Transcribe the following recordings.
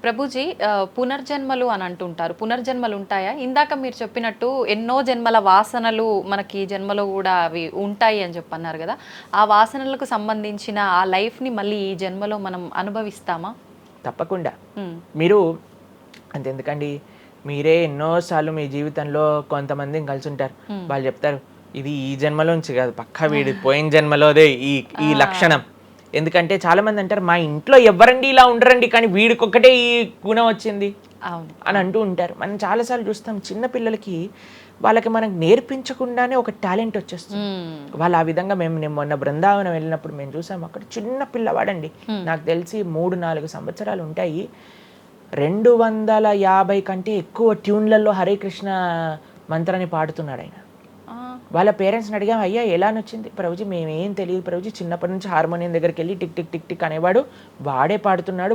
ప్రభుజీ పునర్జన్మలు అని అంటుంటారు. పునర్జన్మలు ఉంటాయా? ఇందాక మీరు చెప్పినట్టు ఎన్నో జన్మల వాసనలు మనకి ఈ జన్మలో కూడా అవి ఉంటాయి అని చెప్పన్నారు కదా! ఆ వాసనలకు సంబంధించిన ఆ లైఫ్‌ని మళ్ళీ ఈ జన్మలో మనం అనుభవిస్తామా? తప్పకుండా. హ్మ్. మీరు అంతెందుకండి, మీరే ఎన్నో సార్లు మీ జీవితంలో కొంతమందిని కలిసుంటారు. వాళ్ళు చెప్తారు, ఇది ఈ జన్మలోంచి కాదు, పక్కా వీడి పోయిన జన్మలోదే ఈ ఈ లక్షణం. ఎందుకంటే చాలామంది అంటారు, మా ఇంట్లో ఎవ్వరండి ఇలా ఉండరండి, కానీ వీడికొక్కటే ఈ గుణం వచ్చింది అవును. అని అంటూ ఉంటారు. మనం చాలాసార్లు చూస్తాం, చిన్న పిల్లలకి వాళ్ళకి మనకు నేర్పించకుండానే ఒక టాలెంట్ వచ్చేస్తుంది. వాళ్ళు ఆ విధంగా నేను మొన్న బృందావనం వెళ్ళినప్పుడు మేము చూసాము, అక్కడ చిన్న పిల్లవాడండి, నాకు తెలిసి 3-4 సంవత్సరాలు ఉంటాయి, 250 కంటే ఎక్కువ ట్యూన్లలో హరే కృష్ణ మంత్రాన్ని పాడుతున్నాడు ఆయన. వాళ్ళ పేరెంట్స్ని అడిగాం, అయ్యా ఎలా నచ్చింది? ప్రభుజీ మేమేం తెలియదు ప్రభుజీ, చిన్నప్పటి నుంచి హార్మోనియం దగ్గరికి వెళ్ళి టిక్ టిక్ టిక్ టిక్ అనేవాడు, వాడే పాడుతున్నాడు,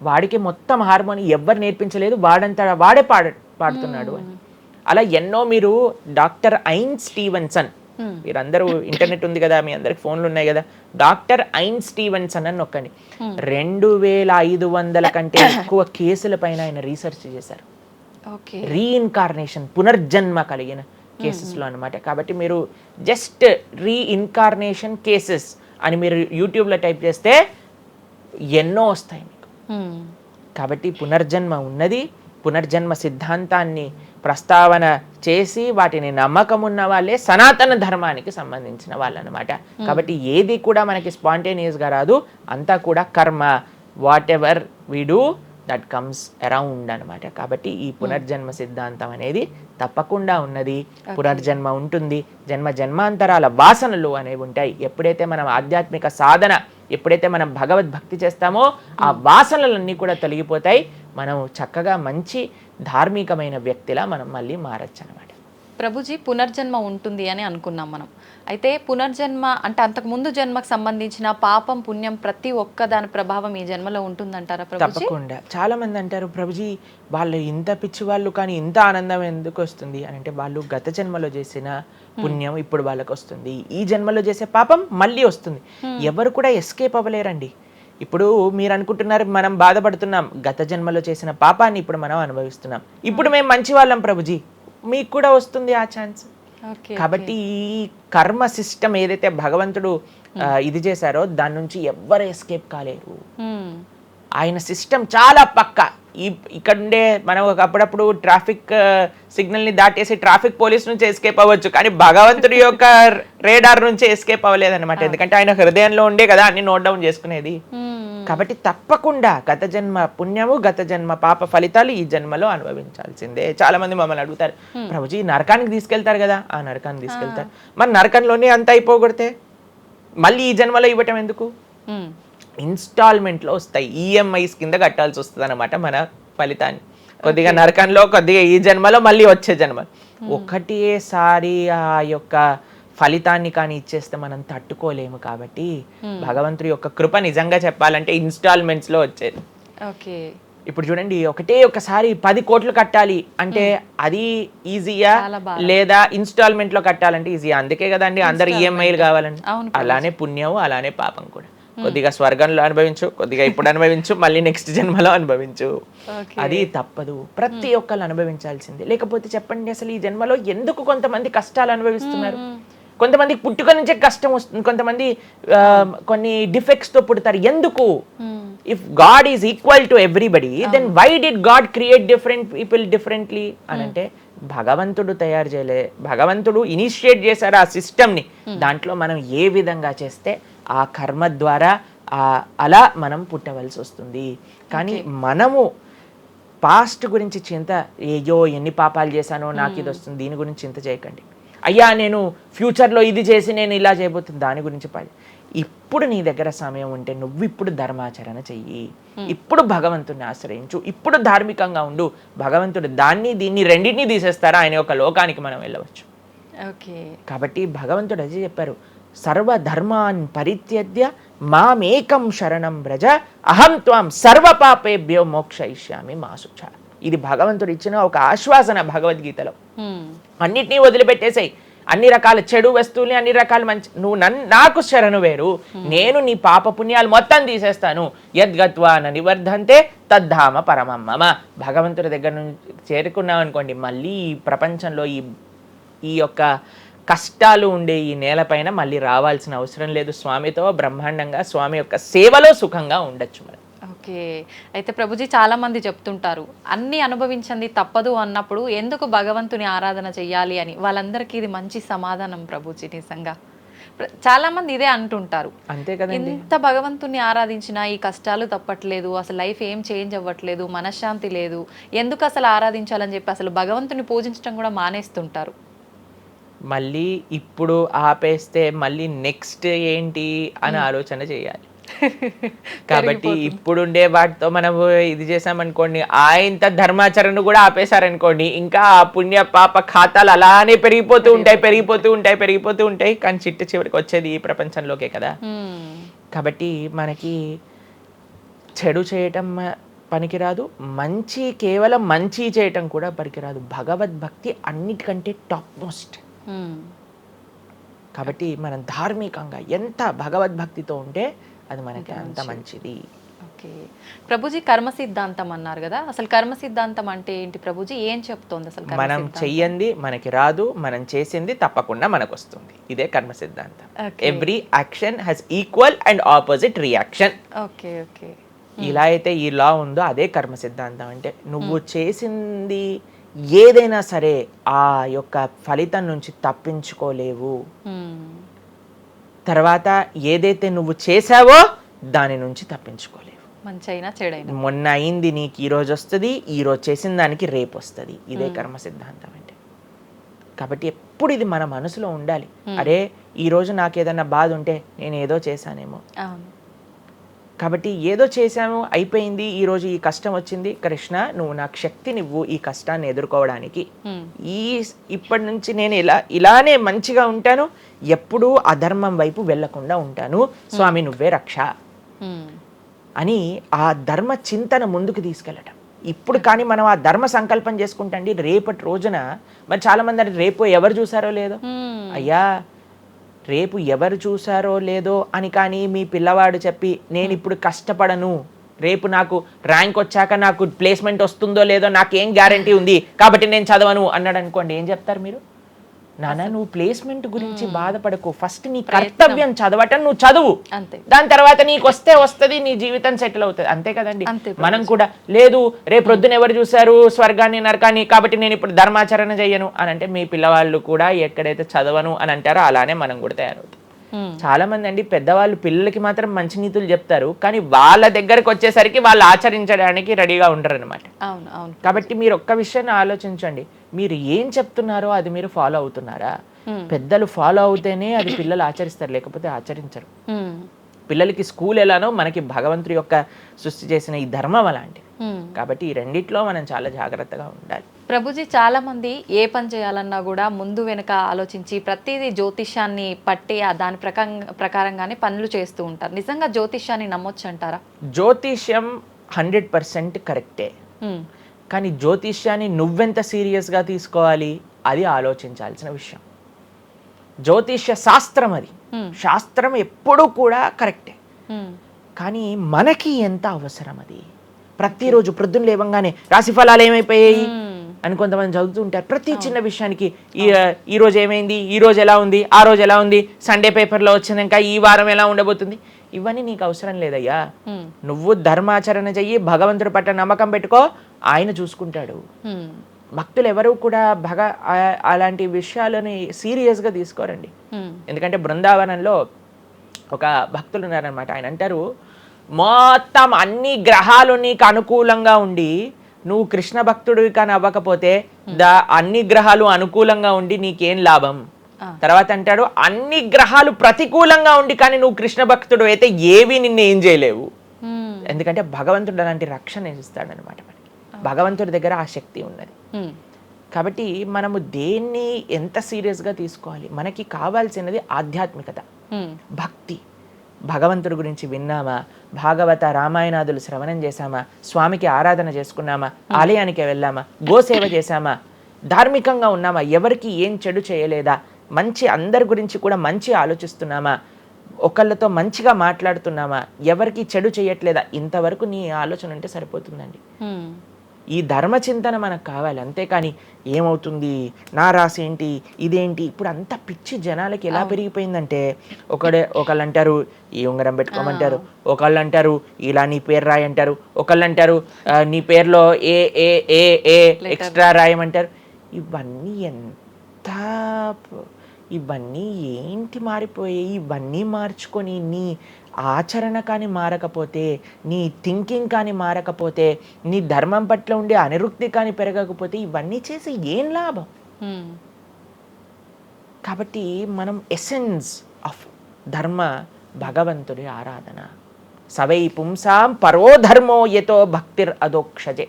వాడికి మొత్తం హార్మోనియం ఎవ్వరు నేర్పించలేదు, వాడంతా వాడే పాడుతున్నాడు అని. అలా ఎన్నో. మీరు డాక్టర్ ఐన్ స్టీవెన్సన్, మీరందరూ ఇంటర్నెట్ ఉంది కదా, మీ అందరికి ఫోన్లు ఉన్నాయి కదా, డాక్టర్ ఐన్ స్టీవెన్సన్ అని నొక్కండి. 2500 కంటే ఎక్కువ కేసుల పైన ఆయన రీసెర్చ్ చేశారు. రీఇన్కార్నేషన్, పునర్జన్మ కలిగిన కేసెస్లో అనమాట. కాబట్టి మీరు జస్ట్ రీఇన్కార్నేషన్ కేసెస్ అని మీరు యూట్యూబ్లో టైప్ చేస్తే ఎన్నో వస్తాయి మీకు. కాబట్టి పునర్జన్మ ఉన్నది. పునర్జన్మ సిద్ధాంతాన్ని ప్రస్తావన చేసి వాటిని నమ్మకం ఉన్న వాళ్ళే సనాతన ధర్మానికి సంబంధించిన వాళ్ళు అనమాట. కాబట్టి ఏది కూడా మనకి స్పాంటేనియస్గా రాదు, అంతా కూడా కర్మ. What ever we do that comes around అనమాట. కాబట్టి ఈ పునర్జన్మ సిద్ధాంతం అనేది తప్పకుండా ఉన్నది. పునర్జన్మ ఉంటుంది. జన్మాంతరాల వాసనలు అనేవి ఉంటాయి. ఎప్పుడైతే మనం ఆధ్యాత్మిక సాధన, ఎప్పుడైతే మనం భగవద్భక్తి చేస్తామో ఆ వాసనలన్నీ కూడా తొలగిపోతాయి. మనం చక్కగా మంచి ధార్మికమైన వ్యక్తిలా మనం మళ్ళీ మారచ్చు అనమాట. ప్రభుజీ, పునర్జన్మ ఉంటుంది అని అనుకున్నాం మనం. అయితే పునర్జన్మ అంటే అంతకుముందు జన్మకు సంబంధించిన పాపం పుణ్యం ప్రతి ఒక్క దాని ప్రభావం ఈ జన్మలో ఉంటుందంటారా ప్రభుజీ? తప్పకుండా. చాలా మంది అంటారు, ప్రభుజీ వాళ్ళు ఇంత పిచ్చి వాళ్ళు కానీ ఇంత ఆనందం ఎందుకు వస్తుంది అని అంటే, వాళ్ళు గత జన్మలో చేసిన పుణ్యం ఇప్పుడు వాళ్ళకి వస్తుంది, ఈ జన్మలో చేసే పాపం మళ్ళీ వస్తుంది. ఎవరు కూడా ఎస్కేప్ అవ్వలేరండి. ఇప్పుడు మీరు అనుకుంటున్నారు మనం బాధపడుతున్నాం, గత జన్మలో చేసిన పాపాన్ని ఇప్పుడు మనం అనుభవిస్తున్నాం, ఇప్పుడు మేము మంచి వాళ్ళం ప్రభుజీ, మీకు కూడా వస్తుంది ఆ ఛాన్స్. కాబట్టి ఈ కర్మ సిస్టమ్ ఏదైతే భగవంతుడు ఇది చేశారో దాని నుంచి ఎవ్వరు ఎస్కేప్ కాలేరు. ఆయన సిస్టమ్ చాలా పక్కా. ఇక్కడుండే మనం అప్పుడప్పుడు ట్రాఫిక్ సిగ్నల్ని దాటేసి ట్రాఫిక్ పోలీస్ నుంచి ఎస్కేప్ అవ్వచ్చు, కానీ భగవంతుడి యొక్క రేడార్ నుంచి ఎస్కేప్ అవ్వలేదన్నమాట. ఎందుకంటే ఆయన హృదయంలో ఉండే కదా అన్ని నోట్ డౌన్ చేసుకునేది. కాబట్టి తప్పకుండా గత జన్మ పుణ్యము, గత జన్మ పాప ఫలితాలు ఈ జన్మలో అనుభవించాల్సిందే. చాలా మంది మమ్మల్ని అడుగుతారు, ప్రభుజీ నరకానికి తీసుకెళ్తారు కదా. ఆ నరకానికి తీసుకెళ్తారు, మరి నరకంలోనే అంత అయిపోగొడితే మళ్ళీ ఈ జన్మలో ఇవ్వటం ఎందుకు? ఇన్స్టాల్మెంట్లో వస్తాయి, ఈఎంఐస్ కింద కట్టాల్సి వస్తుంది అనమాట మన ఫలితాన్ని. కొద్దిగా నరకంలో, కొద్దిగా ఈ జన్మలో, మళ్ళీ వచ్చే జన్మ. ఒకటేసారి ఆ యొక్క ఫలితాన్ని కానీ ఇచ్చేస్తే మనం తట్టుకోలేము. కాబట్టి భగవంతుడి యొక్క కృప నిజంగా చెప్పాలంటే ఇన్స్టాల్మెంట్స్లో వచ్చేది. ఇప్పుడు చూడండి, ఒకసారి 10 కోట్లు కట్టాలి అంటే అది ఈజీయా, లేదా ఇన్స్టాల్మెంట్లో కట్టాలంటే ఈజీయా? అందుకే కదండి అందరు ఈఎంఐలు కావాలండి. అలానే పుణ్యం, అలానే పాపం కూడా. కొద్దిగా స్వర్గంలో అనుభవించు, కొద్దిగా ఇప్పుడు అనుభవించు, మళ్ళీ నెక్స్ట్ జన్మలో అనుభవించు. అది తప్పదు, ప్రతి ఒక్కళ్ళు అనుభవించాల్సిందే. లేకపోతే చెప్పండి, అసలు ఈ జన్మలో ఎందుకు కొంతమంది కష్టాలు అనుభవిస్తున్నారు? కొంతమందికి పుట్టుక నుంచే కష్టం వస్తుంది, కొంతమంది కొన్ని డిఫెక్ట్స్ తో పుడతారు. ఎందుకు? If God is equal to everybody, then why did God create different people differently అని అంటే, భగవంతుడు తయారు చేయలే, భగవంతుడు ఇనిషియేట్ చేశారు ఆ సిస్టమ్ని. దాంట్లో మనం ఏ విధంగా చేస్తే ఆ కర్మ ద్వారా అలా మనం పుట్టవలసి వస్తుంది. కానీ మనము పాస్ట్ గురించి చింత, ఏయో ఎన్ని పాపాలు చేశానో నాకు ఇది వస్తుంది, దీని గురించి చింత చేయకండి. అయ్యా నేను ఫ్యూచర్లో ఇది చేసి నేను ఇలా చేయబోతుంది, దాని గురించి ఇప్పుడు నీ దగ్గర సమయం ఉంటే నువ్వు ఇప్పుడు ధర్మాచరణ చెయ్యి, ఇప్పుడు భగవంతుడిని ఆశ్రయించు, ఇప్పుడు ధార్మికంగా ఉండు. భగవంతుడు దీన్ని రెండింటినీ తీసేస్తారా, ఆయన యొక్క లోకానికి మనం వెళ్ళవచ్చు. కాబట్టి భగవంతుడు అదే చెప్పారు, సర్వధర్మాన్ పరిత్యజ్య మామేకం శరణం వ్రజ అహం త్వాం సర్వ పాపేభ్యో మోక్షయిష్యామి మా శుచ. ఇది భగవంతుడు ఇచ్చిన ఒక ఆశ్వాసన భగవద్గీతలో. అన్నిటినీ వదిలిపెట్టేసాయి, అన్ని రకాల చెడు వస్తువుల్ని, అన్ని రకాల మంచి, నువ్వు నాకు శరణు వేరు, నేను నీ పాప పుణ్యాలు మొత్తం తీసేస్తాను. యద్గత్వా న నివర్ధంతే తద్ధామ పరమం మమ. భగవంతుడి దగ్గర నుంచి చేరుకున్నాం అనుకోండి, మళ్ళీ ఈ ప్రపంచంలో ఈ యొక్క కష్టాలు ఉండే ఈ నేలపైన మళ్ళీ రావాల్సిన అవసరం లేదు. స్వామితో బ్రహ్మాండంగా స్వామి యొక్క సేవలో సుఖంగా ఉండొచ్చు మనం. ఓకే. అయితే ప్రభుజీ చాలా మంది చెప్తుంటారు, అన్ని అనుభవించండి తప్పదు అన్నప్పుడు ఎందుకు భగవంతుని ఆరాధన చెయ్యాలి అని. వాళ్ళందరికీ ఇది మంచి సమాధానం ప్రభుజీ. నిజంగా చాలా మంది ఇదే అంటుంటారు. అంతే కదండి. ఎంత భగవంతుని ఆరాధించినా ఈ కష్టాలు తప్పట్లేదు, అసలు లైఫ్ ఏం చేంజ్ అవ్వట్లేదు, మనశ్శాంతి లేదు, ఎందుకు అసలు ఆరాధించాలని చెప్పి అసలు భగవంతుని పూజించడం కూడా మానేస్తుంటారు. మళ్ళీ ఇప్పుడు ఆపేస్తే మళ్ళీ నెక్స్ట్ ఏంటి అని ఆలోచన చేయాలి. కాబట్టి ఇప్పుడుండే వాటితో మనం ఇది చేసామనుకోండి, ఇంత ధర్మాచరణ కూడా ఆపేశారనుకోండి, ఇంకా ఆ పుణ్య పాప ఖాతాలు అలానే పెరిగిపోతూ ఉంటాయి. కానీ చివరికి వచ్చేది ఈ ప్రపంచంలోకే కదా. కాబట్టి మనకి చెడు చేయటం పనికిరాదు, కేవలం మంచి చేయటం కూడా పనికిరాదు. భగవద్భక్తి అన్నిటికంటే టాప్ మోస్ట్. కాబట్టి మనం ధార్మికంగా ఎంత భగవద్భక్తితో ఉంటే అది మనకి అంత మంచిది. ఓకే ప్రభుజీ, కర్మ సిద్ధాంతం అన్నారు కదా, అసలు కర్మ సిద్ధాంతం అంటే ఏంటి ప్రభుజీ? ఏం చెప్తోంది అసలు? మనం చెయ్యంది మనకి రాదు, మనం చేసింది తప్పకుండా మనకు వస్తుంది. ఇదే కర్మ సిద్ధాంతం. Every action has equal and opposite reaction. Okay okay. ఇలా అయితే ఈ లా ఉందో అదే కర్మ సిద్ధాంతం. అంటే నువ్వు చేసింది ఏదైనా సరే ఆ యొక్క ఫలితం నుంచి తప్పించుకోలేవు. తర్వాత ఏదైతే నువ్వు చేసావో దాని నుంచి తప్పించుకోలేవు. మంచైనా చెడైనా, మొన్న అయింది నీకు ఈ రోజు వస్తుంది, ఈ రోజు చేసిన దానికి రేపు వస్తుంది. ఇదే కర్మ సిద్ధాంతం అంటే. కాబట్టి ఎప్పుడు ఇది మన మనసులో ఉండాలి. అరే ఈ రోజు నాకు ఏదైనా బాధ ఉంటే నేను ఏదో చేశానేమో, కాబట్టి ఏదో చేశాము అయిపోయింది, ఈ రోజు ఈ కష్టం వచ్చింది, కృష్ణ నువ్వు నాకు శక్తినివ్వు ఈ కష్టాన్ని ఎదుర్కోవడానికి. ఇప్పటి నుంచి నేను ఇలానే మంచిగా ఉంటాను, ఎప్పుడూ అధర్మం వైపు వెళ్లకుండా ఉంటాను, స్వామి నువ్వే రక్ష అని ఆ ధర్మ చింతన ముందుకు తీసుకెళ్ళటం. ఇప్పుడు కానీ మనం ఆ ధర్మ సంకల్పం చేసుకుంటండి, రేపటి రోజున మరి చాలా మంది అంటే రేపు ఎవరు చూసారో లేదో, అయ్యా రేపు ఎవరు చూసారో లేదో అని కానీ మీ పిల్లవాడు చెప్పి నేను ఇప్పుడు కష్టపడను, రేపు నాకు ర్యాంక్ వచ్చాక నాకు ప్లేస్మెంట్ వస్తుందో లేదో నాకేం గ్యారంటీ ఉంది కాబట్టి నేను చదవను అన్నాడు అనుకోండి, ఏం చెప్తారు మీరు? నాన్న నువ్వు ప్లేస్మెంట్ గురించి బాధపడకు, ఫస్ట్ నీ కర్తవ్యం చదవటం నువ్వు చదువు, దాని తర్వాత నీకు వస్తుంది, నీ జీవితం సెటిల్ అవుతుంది. అంతే కదండి. మనం కూడా లేదు రేపు ప్రొద్దున ఎవరు చూసారు స్వర్గాన్ని నరకాన్ని కాబట్టి నేను ఇప్పుడు ధర్మాచరణ చెయ్యను అని అంటే మీ పిల్లవాళ్ళు కూడా ఎక్కడైతే చదవను అని అంటారో అలానే మనం కూడా తయారవుతాం. చాలా మంది అండి పెద్దవాళ్ళు పిల్లలకి మాత్రం మంచి నీతులు చెప్తారు, కానీ వాళ్ళ దగ్గరకు వచ్చేసరికి వాళ్ళు ఆచరించడానికి రెడీగా ఉండరు అనమాట. కాబట్టి మీరు ఒక్క విషయాన్ని ఆలోచించండి, మీరు ఏం చెప్తున్నారో అది మీరు ఫాలో అవుతున్నారా? పెద్దలు ఫాలో అవుతేనే అది పిల్లలు ఆచరిస్తారు, లేకపోతే ఆచరించరు. పిల్లలకి స్కూల్ ఎలానో మనకి భగవంతుడి యొక్క సృష్టి చేసిన ఈ ధర్మం అలాంటిది. కాబట్టి ఈ రెండిట్లో మనం చాలా జాగ్రత్తగా ఉండాలి. ప్రభుజీ చాలా మంది ఏ పని చేయాలన్నా కూడా ముందు వెనక ఆలోచించి ప్రతిదీ జ్యోతిష్యాన్ని పట్టి దాని ప్రకారంగానే పనులు చేస్తూ ఉంటారు. నిజంగా జ్యోతిష్యాన్ని నమ్మొచ్చు అంటారా? జ్యోతిష్యం 100% కరెక్టే, కానీ జ్యోతిష్యాన్ని నువ్వెంత సీరియస్గా తీసుకోవాలి అది ఆలోచించాల్సిన విషయం. జ్యోతిష్య శాస్త్రం అది, శాస్త్రం ఎప్పుడూ కూడా కరెక్టే, కానీ మనకి ఎంత అవసరం అది. ప్రతిరోజు ప్రొద్దున లేవంగానే రాశి ఫలాలు ఏమైపోయాయి అని కొంతమంది చదువుతూ ఉంటారు. ప్రతి చిన్న విషయానికి ఈ రోజు ఏమైంది, ఈ రోజు ఎలా ఉంది, ఆ రోజు ఎలా ఉంది, సండే పేపర్లో వచ్చింది ఇంకా ఈ వారం ఎలా ఉండబోతుంది, ఇవన్నీ నీకు అవసరం లేదయ్యా. నువ్వు ధర్మాచరణ చెయ్యి, భగవంతుడి పట్ల నమ్మకం పెట్టుకో, ఆయన చూసుకుంటాడు. భక్తులు ఎవరు కూడా అలాంటి విషయాలని సీరియస్గా తీసుకోరండి. ఎందుకంటే బృందావనంలో ఒక భక్తులు ఉన్నారనమాట, ఆయన అంటారు మొత్తం అన్ని గ్రహాలు నీకు అనుకూలంగా ఉండి నువ్వు కృష్ణ భక్తుడివి కానీ అవ్వకపోతే అన్ని గ్రహాలు అనుకూలంగా ఉండి నీకేం లాభం. తర్వాత అంటాడు అన్ని గ్రహాలు ప్రతికూలంగా ఉండి కానీ నువ్వు కృష్ణ భక్తుడు అయితే ఏవి నిన్ను ఏం చేయలేవు. ఎందుకంటే భగవంతుడు అలాంటి రక్షణ ఇస్తాడనమాట. భగవంతుడి దగ్గర ఆ శక్తి ఉన్నది. కాబట్టి మనము దేన్ని ఎంత సీరియస్గా తీసుకోవాలి, మనకి కావాల్సినది ఆధ్యాత్మికత, భక్తి. భగవంతుడి గురించి విన్నామా, భాగవత రామాయణాదులు శ్రవణం చేశామా, స్వామికి ఆరాధన చేసుకున్నామా, ఆలయానికి వెళ్ళామా, గోసేవ చేశామా, ధార్మికంగా ఉన్నామా, ఎవరికి ఏం చెడు చేయలేదా, మంచి అందరి గురించి కూడా మంచి ఆలోచిస్తున్నామా, ఒకళ్ళతో మంచిగా మాట్లాడుతున్నామా, ఎవరికి చెడు చేయట్లేదా, ఇంతవరకు నీ ఆలోచన ఉంటే సరిపోతుందండి. ఈ ధర్మ చింతన మనకు కావాలి, అంతేకాని ఏమవుతుంది, నా రాసి ఏంటి, ఇదేంటి. ఇప్పుడు అంత పిచ్చి జనాలకి ఎలా పెరిగిపోయిందంటే, ఒకళ్ళు అంటారు ఈ ఉంగరం పెట్టుకోమంటారు, ఒకళ్ళు అంటారు ఇలా నీ పేరు రాయి అంటారు, ఒకళ్ళు అంటారు నీ పేరులో ఏ ఏ ఏ ఏ ఎక్స్ట్రా రాయమంటారు. ఇవన్నీ ఏంటి మారిపోయాయి. ఇవన్నీ మార్చుకొని నీ ఆచరణ కానీ మారకపోతే, నీ థింకింగ్ కానీ మారకపోతే, నీ ధర్మం పట్ల ఉండే అనిరుక్తి కానీ పెరగకపోతే ఇవన్నీ చేసి ఏం లాభం. కాబట్టి మనం ఎసెన్స్ ఆఫ్ ధర్మ భగవంతుడి ఆరాధన. సవై పుంసాం పరో ధర్మో యతో భక్తిర్ అదోక్షజే.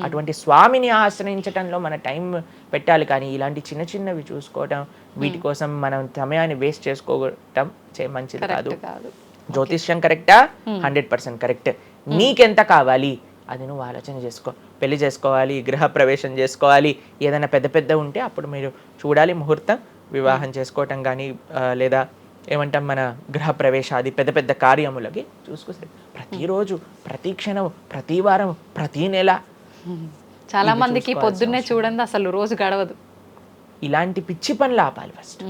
అటువంటి స్వామిని ఆశ్రయించటంలో మన టైం పెట్టాలి, కానీ ఇలాంటి చిన్న చిన్నవి చూసుకోవటం, వీటి కోసం మనం సమయాన్ని వేస్ట్ చేసుకోవటం మంచిది కాదు. జ్యోతిష్యం కరెక్టా? 100% కరెక్ట్. నీకెంత కావాలి అది నువ్వు ఆలోచన చేసుకో. పెళ్లి చేసుకోవాలి, గృహ ప్రవేశం చేసుకోవాలి, ఏదైనా పెద్ద పెద్ద ఉంటే అప్పుడు మీరు చూడాలి ముహూర్తం, వివాహం చేసుకోవటం కానీ లేదా ఏమంటాం మన గృహ ప్రవేశాది పెద్ద పెద్ద కార్యములకి చూసుకొస్తే ప్రతిరోజు, ప్రతి క్షణం, ప్రతి వారం, ప్రతి నెల. చాలా మందికి పొద్దున్నే చూడండి అసలు రోజు గడవదు. ఇలాంటి పిచ్చి పనులు ఆపాలి. ఫస్ట్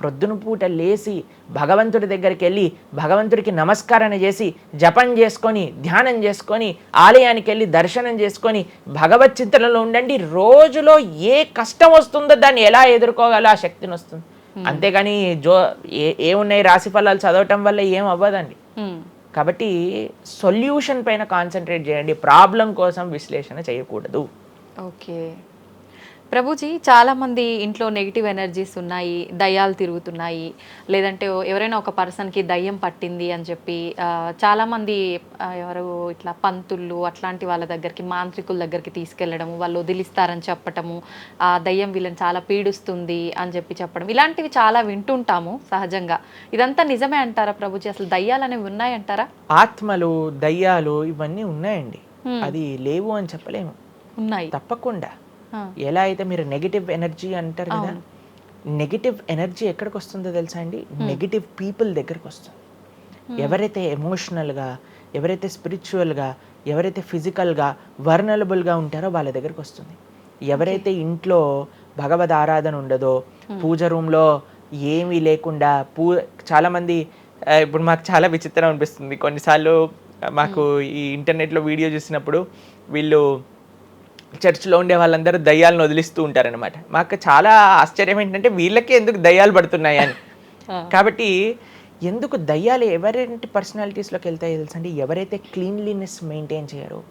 ప్రొద్దున పూట లేచి భగవంతుడి దగ్గరికి వెళ్ళి భగవంతుడికి నమస్కారం చేసి జపం చేసుకొని ధ్యానం చేసుకొని ఆలయానికి వెళ్ళి దర్శనం చేసుకొని భగవత్ చింతనలో ఉండండి. రోజులో ఏ కష్టం వస్తుందో దాన్ని ఎలా ఎదుర్కోగలో ఆ శక్తిని వస్తుంది. అంతేగాని ఏమున్నాయి రాశి ఫలాలు చదవటం వల్ల ఏం అవ్వదండి. కాబట్టి సొల్యూషన్ పైన కాన్సన్ట్రేట్ చేయండి, ప్రాబ్లం కోసం విశ్లేషణ చేయకూడదు. ఓకే ప్రభుజీ, చాలామంది ఇంట్లో నెగిటివ్ ఎనర్జీస్ ఉన్నాయి, దయ్యాలు తిరుగుతున్నాయి, లేదంటే ఎవరైనా ఒక పర్సన్కి దయ్యం పట్టింది అని చెప్పి చాలామంది ఎవరు ఇట్లా పంతుళ్ళు అట్లాంటి వాళ్ళ దగ్గరికి, మాంత్రికుల దగ్గరికి తీసుకెళ్ళడము, వాళ్ళు వదిలిస్తారని చెప్పటము, ఆ దయ్యం వీళ్ళని చాలా పీడిస్తుంది అని చెప్పడం, ఇలాంటివి చాలా వింటుంటాము సహజంగా. ఇదంతా నిజమే అంటారా ప్రభుజీ? అసలు దయ్యాలు అనేవి ఉన్నాయంటారా? ఆత్మలు, దయ్యాలు ఇవన్నీ ఉన్నాయండి, అది లేవు అని చెప్పలేము, ఉన్నాయి తప్పకుండా. ఎలా అయితే మీరు నెగిటివ్ ఎనర్జీ అంటారు కదా, నెగిటివ్ ఎనర్జీ ఎక్కడికి వస్తుందో తెలుసా అండి? నెగిటివ్ పీపుల్ దగ్గరికి వస్తుంది. ఎవరైతే ఎమోషనల్గా, ఎవరైతే స్పిరిచువల్గా, ఎవరైతే ఫిజికల్గా వర్నలబుల్గా ఉంటారో వాళ్ళ దగ్గరికి వస్తుంది. ఎవరైతే ఇంట్లో భగవద్ ఆరాధన ఉండదో, పూజ రూమ్లో ఏమీ లేకుండా చాలామంది, ఇప్పుడు మాకు చాలా విచిత్రం అనిపిస్తుంది కొన్నిసార్లు, మాకు ఈ ఇంటర్నెట్లో వీడియో చూసినప్పుడు వీళ్ళు చర్చ్లో ఉండే వాళ్ళందరూ దయ్యాలను వదిలిస్తూ ఉంటారనమాట. మాకు చాలా ఆశ్చర్యం ఏంటంటే వీళ్ళకి ఎందుకు దయ్యాలు పడుతున్నాయి అని. కాబట్టి ఎందుకు దయ్యాలు ఎవరైతే పర్సనాలిటీస్లోకి వెళ్తాయో తెలుసండి, ఎవరైతే క్లీన్లీనెస్ మెయింటైన్ చేయరో,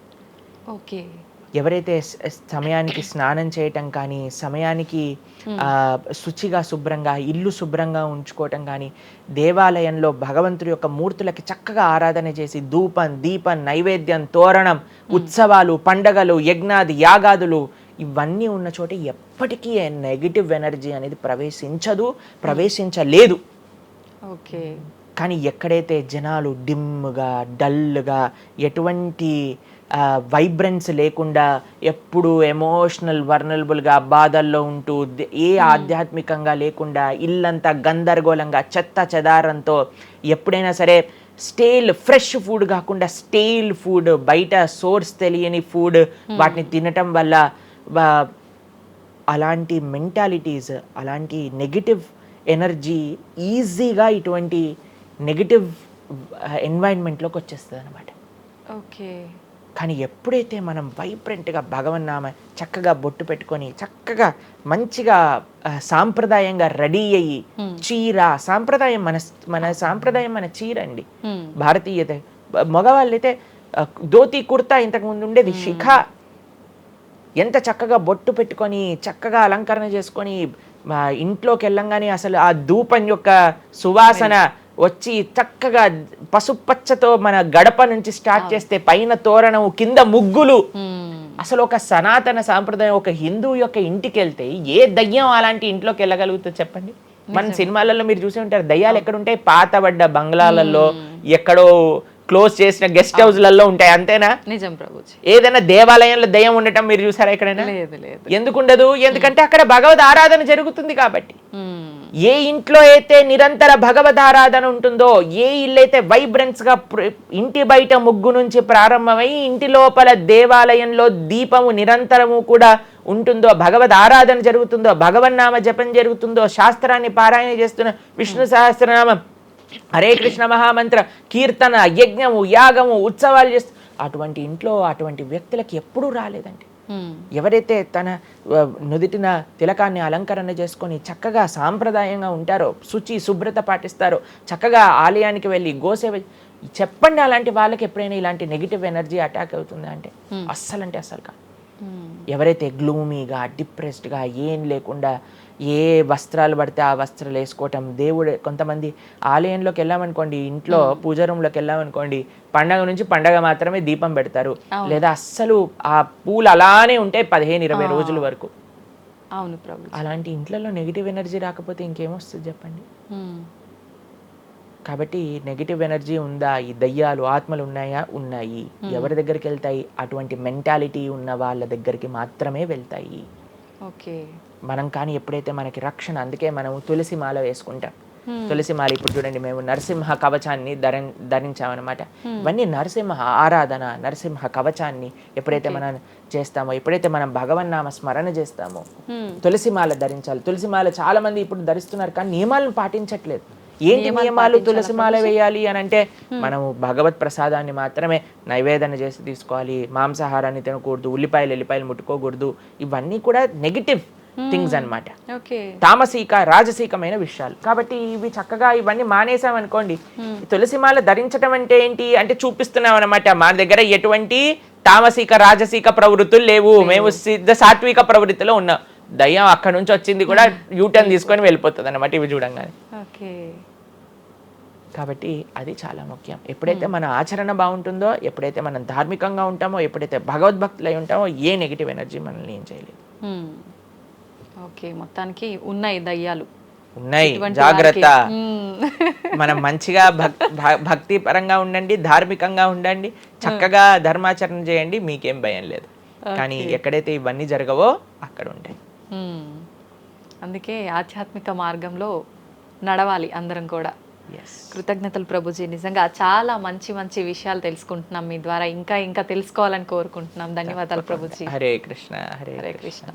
ఓకే, ఎవరైతే సమయానికి స్నానం చేయటం కానీ, సమయానికి శుచిగా శుభ్రంగా ఇల్లు శుభ్రంగా ఉంచుకోవటం కానీ, దేవాలయంలో భగవంతుడి యొక్క మూర్తులకి చక్కగా ఆరాధన చేసి ధూపం, దీపం, నైవేద్యం, తోరణం, ఉత్సవాలు, పండగలు, యజ్ఞాది యాగాదులు ఇవన్నీ ఉన్న చోట ఎప్పటికీ నెగిటివ్ ఎనర్జీ అనేది ప్రవేశించలేదు. ఓకే. కానీ ఎక్కడైతే జనాలు డిమ్గా, డల్గా, ఎటువంటి వైబ్రెన్స్ లేకుండా, ఎప్పుడు ఎమోషనల్ వర్నలబుల్గా బాధల్లో ఉంటూ, ఏ ఆధ్యాత్మికంగా లేకుండా, ఇల్లంతా గందరగోళంగా చెత్త చెదారంతో, ఎప్పుడైనా సరే ఫ్రెష్ ఫుడ్ కాకుండా స్టేల్ ఫుడ్, బయట సోర్స్ తెలియని ఫుడ్ వాటిని తినటం వల్ల అలాంటి మెంటాలిటీస్, అలాంటి నెగిటివ్ ఎనర్జీ ఈజీగా ఇటువంటి నెగిటివ్ ఎన్వైరన్మెంట్లోకి వచ్చేస్తుంది అనమాట. ఓకే. కానీ ఎప్పుడైతే మనం వైబ్రెంట్గా భగవన్నామ చక్కగా బొట్టు పెట్టుకొని చక్కగా మంచిగా సాంప్రదాయంగా రెడీ అయ్యి, చీర సాంప్రదాయం, మన సాంప్రదాయం మన చీర అండి, భారతీయత. మగవాళ్ళైతే ధోతి కుర్తా, ఇంతకు ముందు ఉండేది శిఖ. ఎంత చక్కగా బొట్టు పెట్టుకొని చక్కగా అలంకరణ చేసుకొని ఇంట్లోకి వెళ్ళంగానే అసలు ఆ ధూపం యొక్క సువాసన వచ్చి చక్కగా పసుపచ్చతో మన గడప నుంచి స్టార్ట్ చేస్తే పైన తోరణం, కింద ముగ్గులు. అసలు ఒక సనాతన సాంప్రదాయం, ఒక హిందువు యొక్క ఇంటికి వెళ్తే ఏ దయ్యం అలాంటి ఇంట్లోకి వెళ్ళగలుగుతుంది చెప్పండి? మన సినిమాలలో మీరు చూసి ఉంటారు, దయ్యాలు ఎక్కడుంటాయి? పాతబడ్డ బంగ్లాలలో, ఎక్కడో క్లోజ్ చేసిన గెస్ట్ హౌస్లలో ఉంటాయి, అంతేనా? నిజం ప్రభుజీ. ఏదైనా దేవాలయంలో దయ్యం ఉండటం మీరు చూసారా ఎక్కడైనా? ఎందుకు ఉండదు? ఎందుకంటే అక్కడ భగవద్ ఆరాధన జరుగుతుంది కాబట్టి. ఏ ఇంట్లో అయితే నిరంతర భగవదారాధన ఉంటుందో, ఏ ఇల్లు అయితే వైబ్రెన్స్గా ఇంటి బయట ముగ్గు నుంచి ప్రారంభమై ఇంటి లోపల దేవాలయంలో దీపము నిరంతరము కూడా ఉంటుందో, భగవద్ ఆరాధన జరుగుతుందో, భగవన్నామ జపం జరుగుతుందో, శాస్త్రాన్ని పారాయణ చేస్తున్న విష్ణు సహస్రనామం, హరే కృష్ణ మహామంత్ర కీర్తన, యజ్ఞము, యాగము, ఉత్సవాలు చేస్తూ అటువంటి ఇంట్లో అటువంటి వ్యక్తులకి ఎప్పుడూ రాలేదండి. ఎవరైతే తన నుదిటిన తిలకాన్ని అలంకరణ చేసుకొని చక్కగా సాంప్రదాయంగా ఉంటారో, శుచి శుభ్రత పాటిస్తారో, చక్కగా ఆలయానికి వెళ్ళి గోసేవ చెప్పండి, అలాంటి వాళ్ళకి ఎప్పుడైనా ఇలాంటి నెగిటివ్ ఎనర్జీ అటాక్ అవుతుంది అంటే అస్సలు కాదు. ఎవరైతే గ్లూమీగా డిప్రెస్డ్గా ఏం లేకుండా ఏ వస్త్రాలు పడితే ఆ వస్త్రాలు వేసుకోవటం, దేవుడు కొంతమంది ఆలయంలోకి వెళ్ళామనుకోండి, ఇంట్లో పూజ రూమ్లోకి వెళ్ళామనుకోండి, పండగ నుంచి పండగ మాత్రమే దీపం పెడతారు, లేదా అస్సలు ఆ పూలు అలానే ఉంటాయి 15-20 రోజుల వరకు. అవును ప్రభు. అలాంటి ఇంట్లలో నెగిటివ్ ఎనర్జీ రాకపోతే ఇంకేమొస్తుంది చెప్పండి. కాబట్టి నెగిటివ్ ఎనర్జీ ఉందా, ఈ దయ్యాలు ఆత్మలు ఉన్నాయా, ఉన్నాయి. ఎవరి దగ్గరికి వెళ్తాయి, అటువంటి మెంటాలిటీ ఉన్న వాళ్ళ దగ్గరికి మాత్రమే వెళ్తాయి. ఓకే. మనం కానీ ఎప్పుడైతే మనకి రక్షణ, అందుకే మనం తులసి మాల వేసుకుంటాం. తులసి మాల ఇప్పుడు చూడండి, మేము నరసింహ కవచాన్ని ధరించామన్నమాట. ఇవన్నీ నరసింహ ఆరాధన, నరసింహ కవచాన్ని ఎప్పుడైతే మనం చేస్తామో, ఎప్పుడైతే మనం భగవన్నామ స్మరణ చేస్తామో, తులసి మాల ధరించాలి. తులసి మాల చాలా మంది ఇప్పుడు ధరిస్తున్నారు, కానీ నియమాలను పాటించట్లేదు. ఏంటి నియమాలు? తులసి మాల వేయాలి అని అంటే మనము భగవత్ ప్రసాదాన్ని మాత్రమే నైవేదన చేసి తీసుకోవాలి, మాంసాహారాన్ని తినకూడదు, ఎల్లిపాయలు ముట్టుకోకూడదు. ఇవన్నీ కూడా నెగిటివ్ థింగ్స్ అన్నమాట, తామసిక రాజసీకమైన విషయాలు. కాబట్టి ఇవి చక్కగా ఇవన్నీ మానేసామనుకోండి, తులసిమాల ధరించడం అంటే ఏంటి అంటే చూపిస్తున్నాం అనమాట, మా దగ్గర ఎటువంటి తామసిక రాజసీక ప్రవృత్తులు లేవు, మేము సిద్ధ సాత్విక ప్రవృత్తిలో ఉన్నాం. దయ్యం అక్కడ నుంచి వచ్చింది కూడా యూటర్న్ తీసుకొని వెళ్ళిపోతుంది అనమాట ఇవి చూడంగానే. కాబట్టి అది చాలా ముఖ్యం. ఎప్పుడైతే మన ఆచరణ బాగుంటుందో, ఎప్పుడైతే మనం ధార్మికంగా ఉంటామో, ఎప్పుడైతే భగవద్భక్తులై ఉంటామో, ఏ నెగిటివ్ ఎనర్జీ మనల్ని ఏం చేయలేదు. ఓకే, మొత్తానికి ఉన్నాయి దయ్యాలు, ఉన్నాయి, జాగ్రత్త. మనం మంచిగా భక్తి పరంగా ఉండండి, ధార్మికంగా ఉండండి, చక్కగా ధర్మాచరణ చేయండి, మీకేం భయం లేదు. కానీ ఎక్కడైతే ఇవన్నీ జరగవో అక్కడ ఉంటాయి. అందుకే ఆధ్యాత్మిక మార్గంలో నడవాలి అందరం కూడా. కృతజ్ఞతలు ప్రభుజీ, నిజంగా చాలా మంచి మంచి విషయాలు తెలుసుకుంటున్నాం మీ ద్వారా, ఇంకా ఇంకా తెలుసుకోవాలని కోరుకుంటున్నాం. ధన్యవాదాలు ప్రభుజీ. హరే కృష్ణ. హరే కృష్ణ.